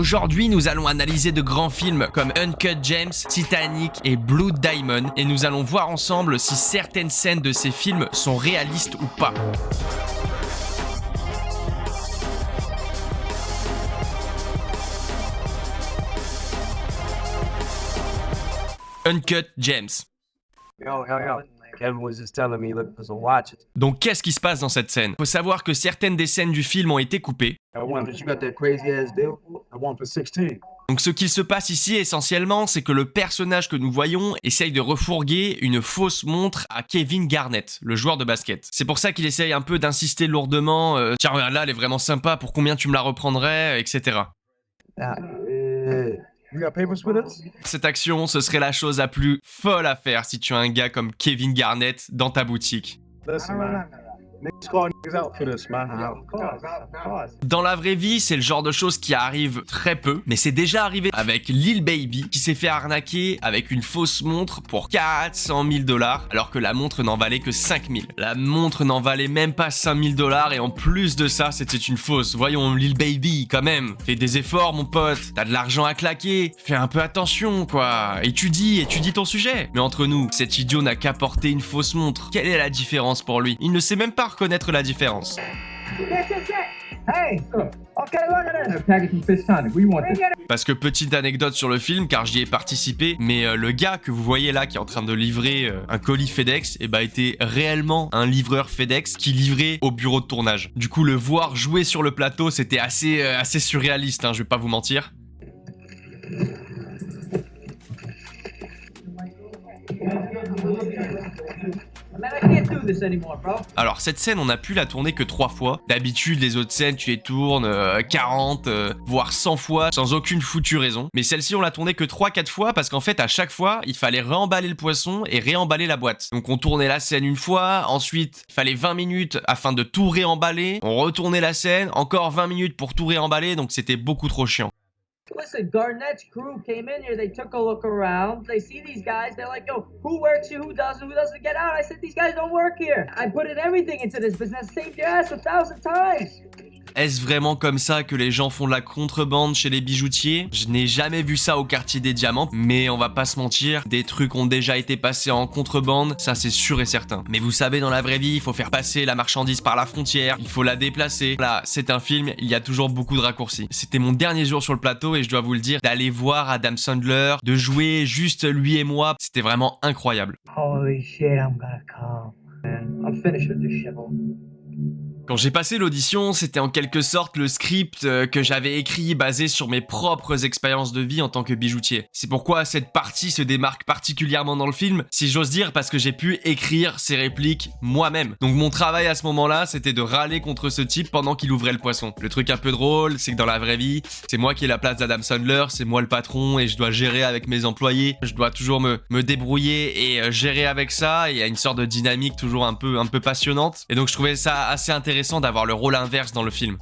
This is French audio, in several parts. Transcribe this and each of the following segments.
Aujourd'hui, nous allons analyser de grands films comme Uncut Gems, Titanic et Blood Diamond et nous allons voir ensemble si certaines scènes de ces films sont réalistes ou pas. Uncut Gems. Yo. Kevin was just telling me look for some watches. Donc qu'est-ce qui se passe dans cette scène? Faut savoir que certaines des scènes du film ont été coupées. You got that crazy ass deal? I want for 16. Donc ce qu'il se passe ici essentiellement, c'est que le personnage que nous voyons essaye de refourguer une fausse montre à Kevin Garnett, le joueur de basket. C'est pour ça qu'il essaye un peu d'insister lourdement, tiens regarde là, elle est vraiment sympa, pour combien tu me la reprendrais, etc. You got papers with us? Cette action, ce serait la chose la plus folle à faire si tu as un gars comme Kevin Garnett dans ta boutique. Listen, man. Niggas call niggas out for this, man. Of course. Dans la vraie vie, c'est le genre de choses qui arrive très peu, mais c'est déjà arrivé avec Lil Baby qui s'est fait arnaquer avec une fausse montre pour 400 000 $, alors que la montre n'en valait que 5 000. La montre n'en valait même pas 5 000 $ et en plus de ça, c'était une fausse. Voyons, Lil Baby, quand même, fais des efforts, mon pote. T'as de l'argent à claquer, fais un peu attention, quoi. Étudie ton sujet. Mais entre nous, cet idiot n'a qu'à porter une fausse montre. Quelle est la différence pour lui? Il ne sait même pas reconnaître la différence. Hey! Okay, look at this. Package from Fish Tonic. We want this. Parce que petite anecdote sur le film, car j'y ai participé, mais le gars que vous voyez là qui est en train de livrer un colis FedEx, était réellement un livreur FedEx qui livrait au bureau de tournage. Du coup, le voir jouer sur le plateau, c'était assez surréaliste, je vais pas vous mentir. Alors cette scène on a pu la tourner que 3 fois. D'habitude les autres scènes tu les tournes 40 voire 100 fois sans aucune foutue raison. Mais celle-ci on l'a tournée que 3-4 fois parce qu'en fait à chaque fois il fallait réemballer le poisson et réemballer la boîte. Donc on tournait la scène une fois, ensuite il fallait 20 minutes afin de tout réemballer. On retournait la scène, encore 20 minutes pour tout réemballer, donc c'était beaucoup trop chiant. Listen, Garnett's crew came in here, they took a look around, they see these guys, they're like, yo, who works here, who doesn't, get out? I said, these guys don't work here. I put in everything into this business, saved your ass 1,000 times. Est-ce vraiment comme ça que les gens font de la contrebande chez les bijoutiers? Je n'ai jamais vu ça au quartier des diamants, mais on va pas se mentir, des trucs ont déjà été passés en contrebande, ça c'est sûr et certain. Mais vous savez, dans la vraie vie, il faut faire passer la marchandise par la frontière, il faut la déplacer. Là, c'est un film, il y a toujours beaucoup de raccourcis. C'était mon dernier jour sur le plateau et je dois vous le dire, d'aller voir Adam Sandler, de jouer juste lui et moi, c'était vraiment incroyable. Holy shit, I'm gonna come, man. I'm finished with this shit. Quand j'ai passé l'audition, c'était en quelque sorte le script que j'avais écrit basé sur mes propres expériences de vie en tant que bijoutier. C'est pourquoi cette partie se démarque particulièrement dans le film, si j'ose dire, parce que j'ai pu écrire ces répliques moi-même. Donc mon travail à ce moment-là, c'était de râler contre ce type pendant qu'il ouvrait le poisson. Le truc un peu drôle, c'est que dans la vraie vie, c'est moi qui ai la place d'Adam Sandler, c'est moi le patron et je dois gérer avec mes employés. Je dois toujours me débrouiller et gérer avec ça. Et il y a une sorte de dynamique toujours un peu passionnante. Et donc je trouvais ça assez intéressant d'avoir le rôle inverse dans le film.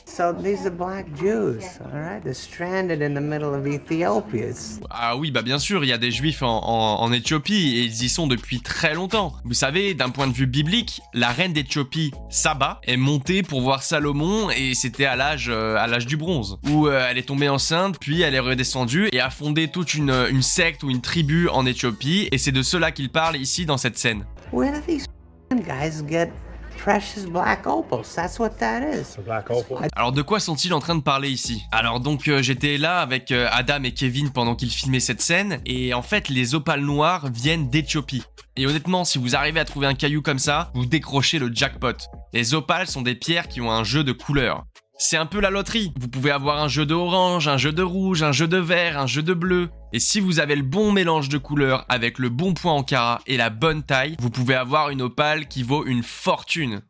So these are black Jews, all right? They're stranded in the middle of Ethiopia. Ah oui, bah bien sûr, il y a des juifs en Éthiopie et ils y sont depuis très longtemps. Vous savez, d'un point de vue biblique, la reine d'Éthiopie, Saba, est montée pour voir Salomon et c'était à l'âge du bronze, où elle est tombée enceinte, puis elle est redescendue et a fondé toute une secte ou une tribu en Éthiopie et c'est de cela qu'il parle ici dans cette scène. Where do these guys get precious black opals? That's what that is. Black opal. Alors de quoi sont-ils en train de parler ici? Alors donc j'étais là avec Adam et Kevin pendant qu'ils filmaient cette scène et en fait les opales noires viennent d'Éthiopie. Et honnêtement, si vous arrivez à trouver un caillou comme ça, vous décrochez le jackpot. Les opales sont des pierres qui ont un jeu de couleurs. C'est un peu la loterie. Vous pouvez avoir un jeu de orange, un jeu de rouge, un jeu de vert, un jeu de bleu. Et si vous avez le bon mélange de couleurs avec le bon point en carat et la bonne taille, vous pouvez avoir une opale qui vaut une fortune.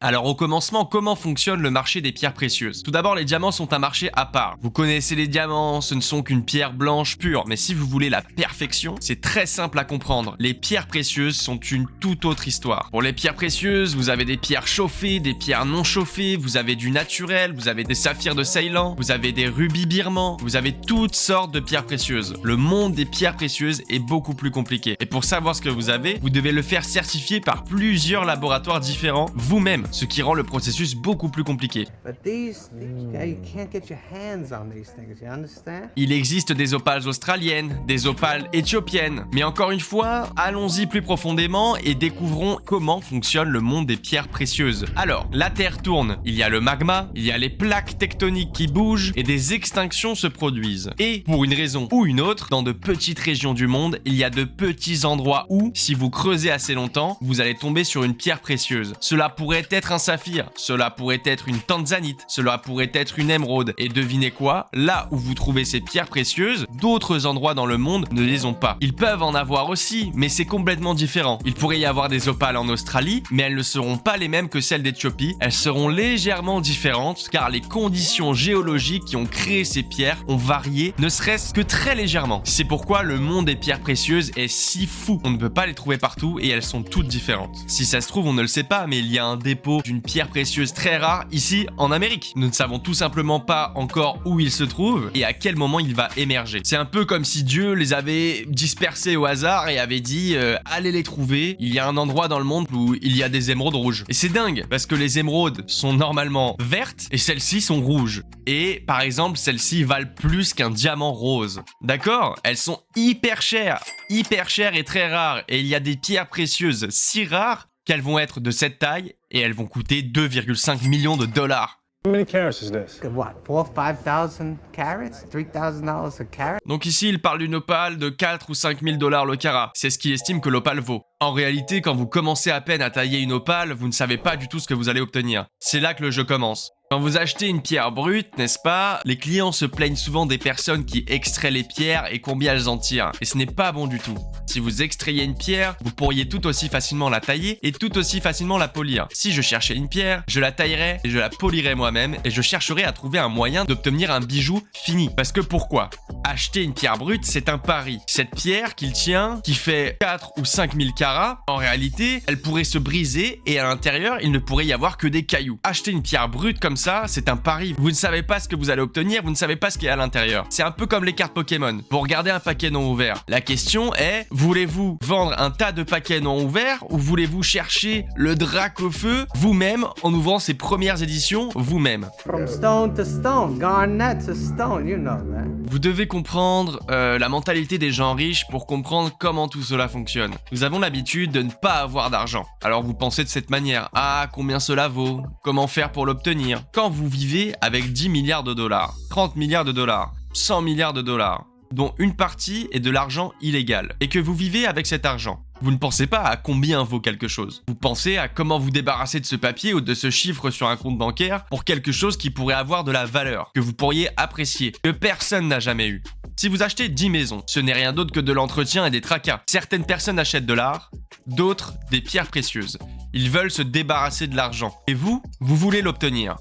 Alors au commencement, comment fonctionne le marché des pierres précieuses? Tout d'abord, les diamants sont un marché à part. Vous connaissez les diamants, ce ne sont qu'une pierre blanche pure, mais si vous voulez la perfection, c'est très simple à comprendre. Les pierres précieuses sont une toute autre histoire. Pour les pierres précieuses, vous avez des pierres chauffées, des pierres non chauffées, vous avez du naturel, vous avez des saphirs de Ceylan, vous avez des rubis birmans, vous avez toutes sortes de pierres précieuses. Le monde des pierres précieuses est beaucoup plus compliqué. Et pour savoir ce que vous avez, vous devez le faire certifier par plusieurs laboratoires différents vous-même. ce qui rend le processus beaucoup plus compliqué. But these you can't get your hands on these things, you understand? Il existe des opales australiennes, des opales éthiopiennes, mais encore une fois, allons-y plus profondément et découvrons comment fonctionne le monde des pierres précieuses. Alors, la Terre tourne, il y a le magma, il y a les plaques tectoniques qui bougent et des extinctions se produisent. Et, pour une raison ou une autre, dans de petites régions du monde, il y a de petits endroits où, si vous creusez assez longtemps, vous allez tomber sur une pierre précieuse. Cela pourrait être un saphir, cela pourrait être une tanzanite, cela pourrait être une émeraude. Et devinez quoi? Là où vous trouvez ces pierres précieuses, d'autres endroits dans le monde ne les ont pas. Ils peuvent en avoir aussi, mais c'est complètement différent. Il pourrait y avoir des opales en Australie, mais elles ne seront pas les mêmes que celles d'Éthiopie. Elles seront légèrement différentes car les conditions géologiques qui ont créé ces pierres ont varié, ne serait-ce que très légèrement. C'est pourquoi le monde des pierres précieuses est si fou. On ne peut pas les trouver partout et elles sont toutes différentes. Si ça se trouve, on ne le sait pas, mais il y a un dépôt d'une pierre précieuse très rare ici en Amérique. Nous ne savons tout simplement pas encore où il se trouve et à quel moment il va émerger. C'est un peu comme si Dieu les avait dispersés au hasard et avait dit allez les trouver, il y a un endroit dans le monde où il y a des émeraudes rouges. Et c'est dingue parce que les émeraudes sont normalement vertes et celles-ci sont rouges. Et par exemple, celles-ci valent plus qu'un diamant rose. D'accord? Elles sont hyper chères et très rares. Et il y a des pierres précieuses si rares qu'elles vont être de cette taille et elles vont coûter 2,5 millions de dollars. How many carats is this? What, 4,000 or 5,000 carats? $3,000 a carat? Donc ici, il parle d'une opale de 4 ou 5 000 $ le carat. C'est ce qu'il estime que l'opale vaut. En réalité, quand vous commencez à peine à tailler une opale, vous ne savez pas du tout ce que vous allez obtenir. C'est là que le jeu commence. Quand vous achetez une pierre brute, n'est-ce pas, les clients se plaignent souvent des personnes qui extraient les pierres et combien elles en tirent. Et ce n'est pas bon du tout. Si vous extrayez une pierre, vous pourriez tout aussi facilement la tailler et tout aussi facilement la polir. Si je cherchais une pierre, je la taillerais et je la polirais moi-même et je chercherais à trouver un moyen d'obtenir un bijou fini. Parce que pourquoi? Acheter une pierre brute, c'est un pari. Cette pierre qu'il tient, qui fait 4 ou 5 000 carats, en réalité, elle pourrait se briser et à l'intérieur, il ne pourrait y avoir que des cailloux. Acheter une pierre brute comme ça, c'est un pari. Vous ne savez pas ce que vous allez obtenir, vous ne savez pas ce qu'il y a à l'intérieur. C'est un peu comme les cartes Pokémon. Vous regardez un paquet non ouvert. La question est, voulez-vous vendre un tas de paquets non ouverts ou voulez-vous chercher le Dracofeu vous-même en ouvrant ses premières éditions vous-même? From stone to stone, garnet to stone, you know that. Vous devez comprendre la mentalité des gens riches pour comprendre comment tout cela fonctionne. Nous avons l'habitude de ne pas avoir d'argent. Alors vous pensez de cette manière, ah, combien cela vaut? Comment faire pour l'obtenir? Quand vous vivez avec 10 milliards de dollars, 30 milliards de dollars, 100 milliards de dollars, dont une partie est de l'argent illégal, et que vous vivez avec cet argent, vous ne pensez pas à combien vaut quelque chose. Vous pensez à comment vous débarrasser de ce papier ou de ce chiffre sur un compte bancaire pour quelque chose qui pourrait avoir de la valeur, que vous pourriez apprécier, que personne n'a jamais eu. Si vous achetez 10 maisons, ce n'est rien d'autre que de l'entretien et des tracas. Certaines personnes achètent de l'art, d'autres des pierres précieuses. Ils veulent se débarrasser de l'argent. Et vous voulez l'obtenir.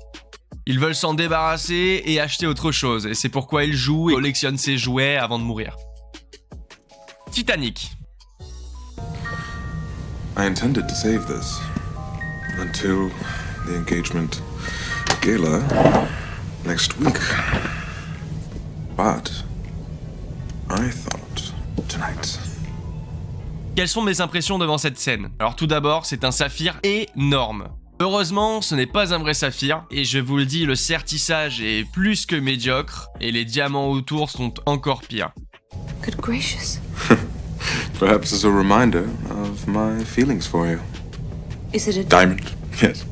Ils veulent s'en débarrasser et acheter autre chose. Et c'est pourquoi ils jouent et collectionnent ces jouets avant de mourir. Titanic. I intended to save this until the engagement gala next week. But I thought tonight. Quelles sont mes impressions devant cette scène? Alors tout d'abord, c'est un saphir énorme. Heureusement, ce n'est pas un vrai saphir, et je vous le dis, le sertissage est plus que médiocre, et les diamants autour sont encore pires. Good gracious. Perhaps as a reminder of my feelings for you. Is it a Diamond, yes.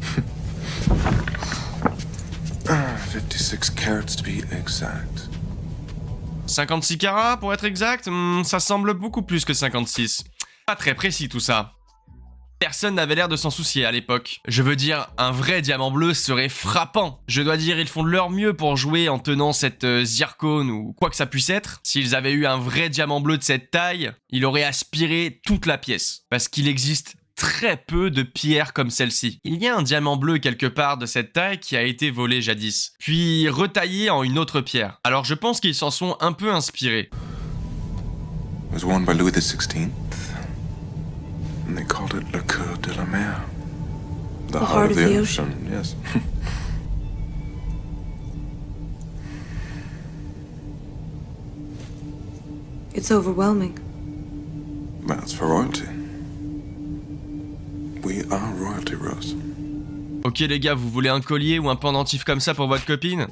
56 carats to be exact. 56 carats pour être exact, ça semble beaucoup plus que 56. Pas très précis tout ça. Personne n'avait l'air de s'en soucier à l'époque. Je veux dire, un vrai diamant bleu serait frappant. Je dois dire, ils font de leur mieux pour jouer en tenant cette zircone ou quoi que ça puisse être. S'ils avaient eu un vrai diamant bleu de cette taille, il aurait aspiré toute la pièce. Parce qu'il existe très peu de pierres comme celle-ci. Il y a un diamant bleu quelque part de cette taille qui a été volé jadis, puis retaillé en une autre pierre. Alors je pense qu'ils s'en sont un peu inspirés. It was worn by Louis XVI. And they called it Le Coeur de la Mer. The heart of the ocean, yes. It's overwhelming. That's for royalty. We are royalty, Rose. Ok les gars, vous voulez un collier ou un pendentif comme ça pour votre copine ?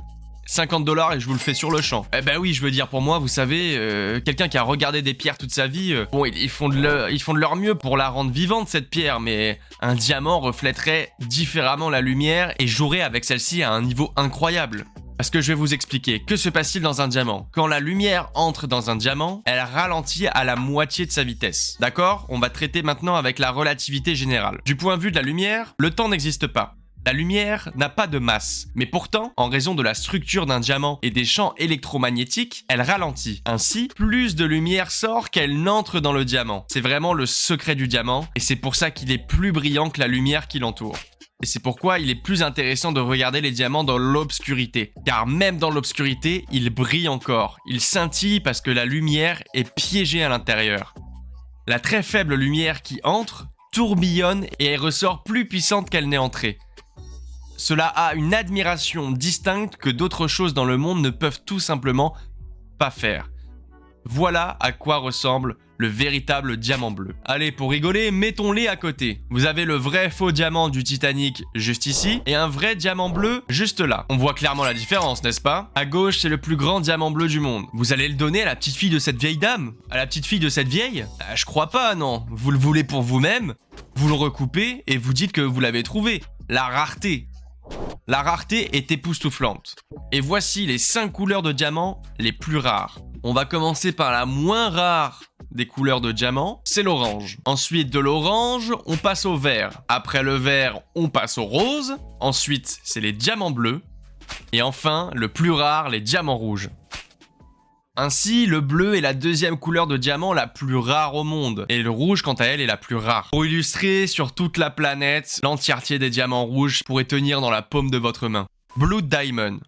50 $ et je vous le fais sur le champ. Eh ben oui, je veux dire pour moi, vous savez, quelqu'un qui a regardé des pierres toute sa vie, bon, ils font de leur mieux pour la rendre vivante cette pierre, mais un diamant reflèterait différemment la lumière et jouerait avec celle-ci à un niveau incroyable. Parce que je vais vous expliquer, que se passe-t-il dans un diamant ? Quand la lumière entre dans un diamant, elle ralentit à la moitié de sa vitesse. D'accord ? On va traiter maintenant avec la relativité générale. Du point de vue de la lumière, le temps n'existe pas. La lumière n'a pas de masse, mais pourtant, en raison de la structure d'un diamant et des champs électromagnétiques, elle ralentit. Ainsi, plus de lumière sort qu'elle n'entre dans le diamant. C'est vraiment le secret du diamant, et c'est pour ça qu'il est plus brillant que la lumière qui l'entoure. Et c'est pourquoi il est plus intéressant de regarder les diamants dans l'obscurité. Car même dans l'obscurité, ils brillent encore. Ils scintillent parce que la lumière est piégée à l'intérieur. La très faible lumière qui entre tourbillonne et elle ressort plus puissante qu'elle n'est entrée. Cela a une admiration distincte que d'autres choses dans le monde ne peuvent tout simplement pas faire. Voilà à quoi ressemble le véritable diamant bleu. Allez, pour rigoler, mettons-les à côté. Vous avez le vrai faux diamant du Titanic juste ici et un vrai diamant bleu juste là. On voit clairement la différence, n'est-ce pas ? À gauche, c'est le plus grand diamant bleu du monde. Vous allez le donner à la petite fille de cette vieille dame ? À la petite fille de cette vieille ? Je crois pas, non. Vous le voulez pour vous-même, vous le recoupez et vous dites que vous l'avez trouvé. La rareté. La rareté est époustouflante. Et voici les 5 couleurs de diamant les plus rares. On va commencer par la moins rare des couleurs de diamant, c'est l'orange. Ensuite, de l'orange, on passe au vert. Après le vert, on passe au rose. Ensuite, c'est les diamants bleus. Et enfin, le plus rare, les diamants rouges. Ainsi, le bleu est la deuxième couleur de diamant la plus rare au monde, et le rouge, quant à elle, est la plus rare. Pour illustrer, sur toute la planète, l'entièreté des diamants rouges pourrait tenir dans la paume de votre main. Blood Diamond.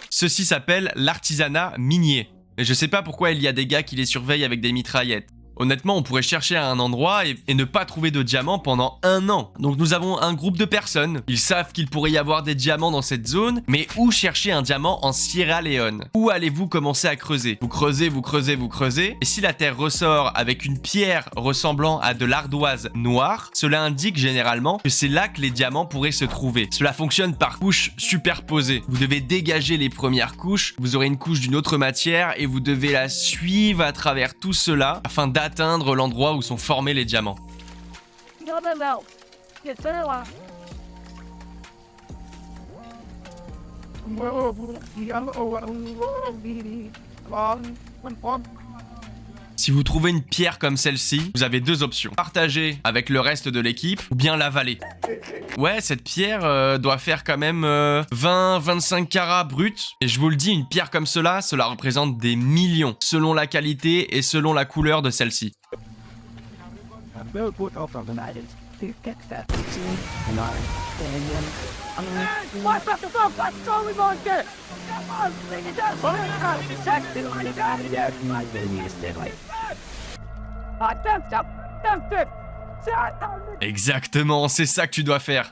Ceci s'appelle l'artisanat minier. Et je sais pas pourquoi il y a des gars qui les surveillent avec des mitraillettes. Honnêtement, on pourrait chercher à un endroit et ne pas trouver de diamants pendant 1 an. Donc nous avons un groupe de personnes. Ils savent qu'il pourrait y avoir des diamants dans cette zone, mais où chercher un diamant en Sierra Leone ? Où allez-vous commencer à creuser ? Vous creusez, vous creusez, vous creusez. Et si la terre ressort avec une pierre ressemblant à de l'ardoise noire, cela indique généralement que c'est là que les diamants pourraient se trouver. Cela fonctionne par couches superposées. Vous devez dégager les premières couches, vous aurez une couche d'une autre matière et vous devez la suivre à travers tout cela afin d'atteindre l'endroit où sont formés les diamants. Si vous trouvez une pierre comme celle-ci, vous avez 2 options. Partager avec le reste de l'équipe ou bien l'avaler. Ouais, cette pierre doit faire quand même 20-25 carats bruts. Et je vous le dis, une pierre comme cela représente des millions, selon la qualité et selon la couleur de celle-ci. Exactement, c'est ça que tu dois faire.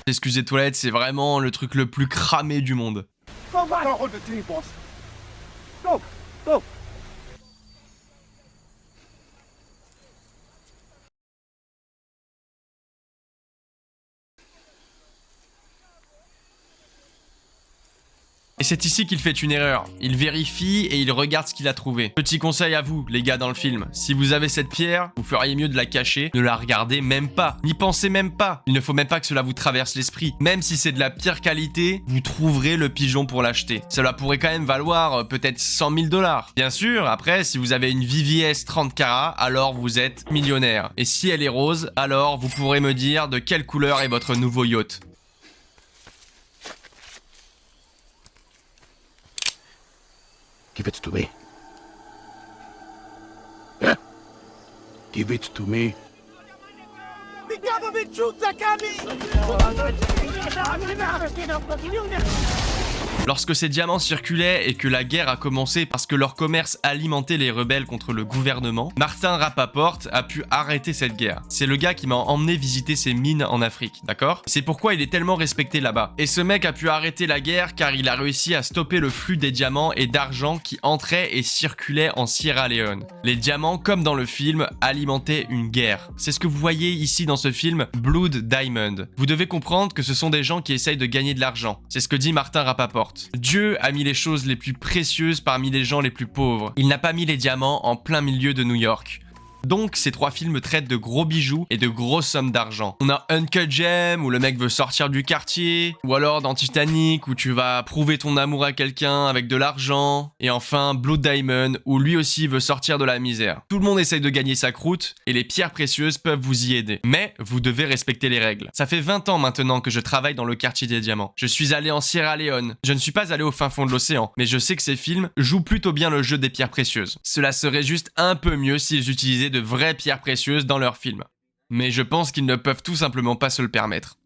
Excusez toilettes, c'est vraiment le truc le plus cramé du monde. Et c'est ici qu'il fait une erreur. Il vérifie et il regarde ce qu'il a trouvé. Petit conseil à vous, les gars dans le film. Si vous avez cette pierre, vous feriez mieux de la cacher. Ne la regardez même pas. N'y pensez même pas. Il ne faut même pas que cela vous traverse l'esprit. Même si c'est de la pire qualité, vous trouverez le pigeon pour l'acheter. Cela pourrait quand même valoir peut-être 100 000 $. Bien sûr, après, si vous avez une VVS 30 carats, alors vous êtes millionnaire. Et si elle est rose, alors vous pourrez me dire de quelle couleur est votre nouveau yacht. Give it to me. Yeah. Give it to me. The government troops are coming! Lorsque ces diamants circulaient et que la guerre a commencé parce que leur commerce alimentait les rebelles contre le gouvernement, Martin Rappaport a pu arrêter cette guerre. C'est le gars qui m'a emmené visiter ces mines en Afrique, d'accord? C'est pourquoi il est tellement respecté là-bas. Et ce mec a pu arrêter la guerre car il a réussi à stopper le flux des diamants et d'argent qui entraient et circulaient en Sierra Leone. Les diamants, comme dans le film, alimentaient une guerre. C'est ce que vous voyez ici dans ce film Blood Diamond. Vous devez comprendre que ce sont des gens qui essayent de gagner de l'argent. C'est ce que dit Martin Rappaport. Dieu a mis les choses les plus précieuses parmi les gens les plus pauvres. Il n'a pas mis les diamants en plein milieu de New York. Donc, ces trois films traitent de gros bijoux et de grosses sommes d'argent. On a Uncut Gem, où le mec veut sortir du quartier, ou alors dans Titanic, où tu vas prouver ton amour à quelqu'un avec de l'argent, et enfin Blood Diamond, où lui aussi veut sortir de la misère. Tout le monde essaye de gagner sa croûte, et les pierres précieuses peuvent vous y aider. Mais vous devez respecter les règles. Ça fait 20 ans maintenant que je travaille dans le quartier des diamants. Je suis allé en Sierra Leone. Je ne suis pas allé au fin fond de l'océan, mais je sais que ces films jouent plutôt bien le jeu des pierres précieuses. Cela serait juste un peu mieux s'ils utilisaient de vraies pierres précieuses dans leurs films. Mais je pense qu'ils ne peuvent tout simplement pas se le permettre.